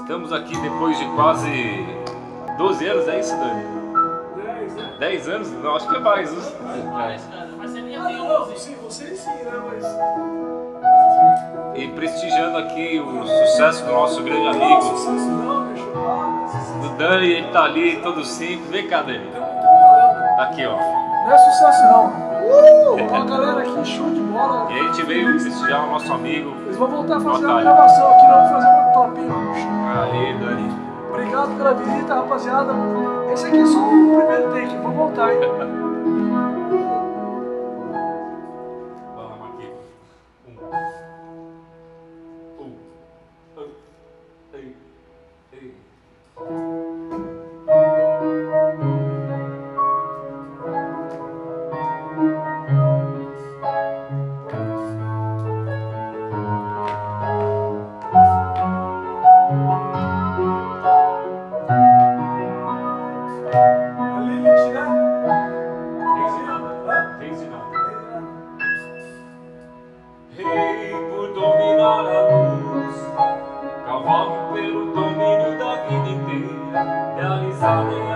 Estamos aqui depois de quase 12 anos, é isso, Dani? 10, né? 10 anos? Não, acho que é mais. Mais, cara. Vai ser minha Ah, não, sim, vocês sim, né? Mas. E prestigiando aqui o sucesso do nosso grande Não, amigo, sucesso não, bicho. do Dani, ele tá ali, todo simples. Vem cá, Dani. Tá aqui, ó. Não é sucesso não. Ó, a galera aqui, show de bola. E a gente veio prestigiar o nosso amigo. Eles vão voltar a fazer Boa a tarde. gravação aqui, nós vamos fazer uma topinha, bicho. Aí, Dani. Obrigado pela visita, rapaziada. Esse aqui é só o primeiro take, vamos voltar, hein? Vamos lá, aqui. Ei. A Lilith, né? Rei por dominar a luz, cavalgue pelo domínio da vida inteira, realizado em